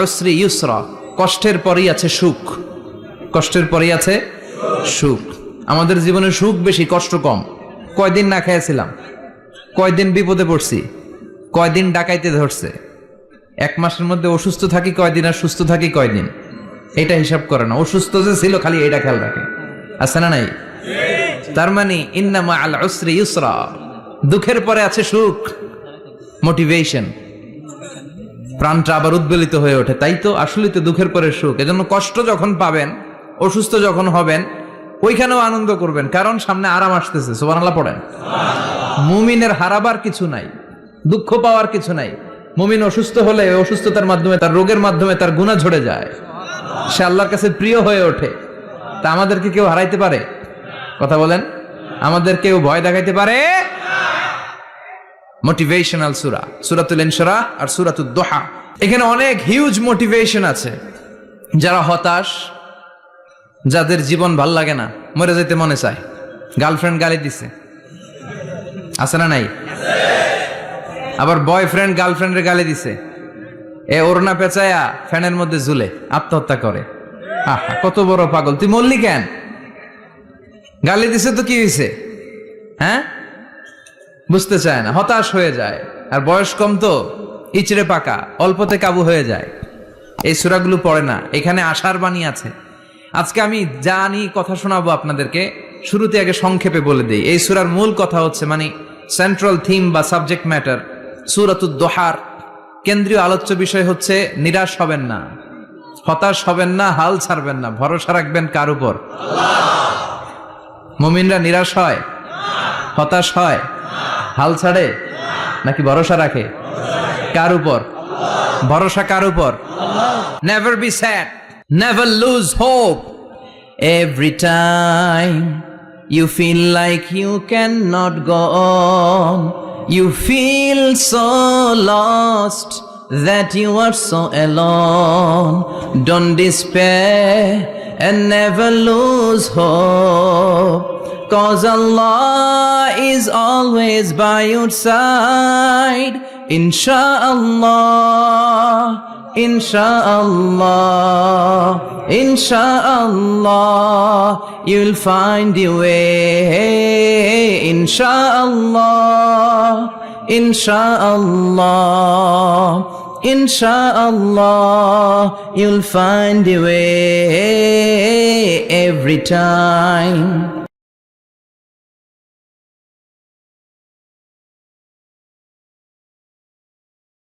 উসরি ইউসরা, কষ্টের পরেই আছে সুখ। কষ্টের পরেই আছে সুখ। আমাদের জীবনে সুখ বেশি, কষ্ট কম। কয়দিন না খেয়েছিলাম, কয়দিন বিপদে পড়ছি, কয়দিন ডাকাইতে ধরছে, এক মাসের মধ্যে অসুস্থ থাকি কয়দিন আর সুস্থ থাকি কয়দিন, এটা হিসাব করে না। অসুস্থ যে ছিল খালি এটা খেয়াল রাখে, আছে না নাই? তার মানে ইন্না মাআল উসরি ইউসরা, দুঃখের পরে আছে সুখ, মোটিভেশন, প্রাণটা আবার উদ্বেলিত হয়ে ওঠে। তাই তো আসলে তো দুঃখের পরে সুখ। এজন্য কষ্ট যখন পাবেন, অসুস্থ যখন হবেন, ওইখানেও আনন্দ করবেন, কারণ সামনে আরাম আসতেছে। সুবহানাল্লাহ পড়েন। মুমিনের হারাবার কিছু নাই, দুঃখ পাওয়ার কিছু নাই। মুমিন অসুস্থ হলে অসুস্থতার মাধ্যমে, তার রোগের মাধ্যমে তার গুনাহ ঝরে যায়, সে আল্লাহর কাছে প্রিয় হয়ে ওঠে। তা আমাদেরকে কেউ হারাইতে পারে? কথা বলেন, আমাদের কেউ ভয় দেখাইতে পারে? মোটিভেশনাল সূরা, সূরাতুল ইনশিরাহ আর সূরাতুদ দুহা। এখানে অনেক হিউজ মোটিভেশন আছে। যারা হতাশ, যাদের জীবন ভাল লাগে না, মরে যেতে মনে চায়, গার্লফ্রেন্ড গালি দিছে, আছে না নাই? আবার বয়ফ্রেন্ড গার্লফ্রেন্ডের গালি দিছে, এ ওড়না পেঁচায়া ফ্যানের মধ্যে ঝুলে আত্মহত্যা করে। কত বড় পাগল, তুই মরলি কেন? গালি দিছে তো কি হয়েছে? হ্যাঁ, বুঝতে চায় না, হতাশ হয়ে যায়। আর বয়স কম তো, ইচড়ে পাকা, অল্পতে কাবু হয়ে যায়। এই সূরাগুলো পড়ে না। এখানে আশার বাণী আছে। আজকে আমি জানি কথা শোনাবো আপনাদেরকে, শুরুতে আগে সংক্ষেপে বলে দেই। এই সূরার মূল কথা হচ্ছে, মানে সেন্ট্রাল থিম বা সাবজেক্ট ম্যাটার, সূরাতুদ দুহার কেন্দ্রীয় আলোচ্য বিষয় হচ্ছে নিরাশ হবেন না, হতাশ হবেন না, হাল ছাড়বেন না, ভরসা রাখবেন কার উপর? মুমিনরা নিরাশ হয়, হতাশ হয়, হাল ছাড়ে নাকি ভরসা রাখে? কার উপর ভরসা? কার উপর? Never be sad, never lose hope. Every time you feel like you cannot go on, you feel so lost that you are so alone. Don't despair and never lose hope, 'cause Allah is always by your side. Insha'Allah, Insha'Allah, Insha'Allah, you'll find your way. Insha'Allah, Insha'Allah, Insha'Allah, you'll find your way every time.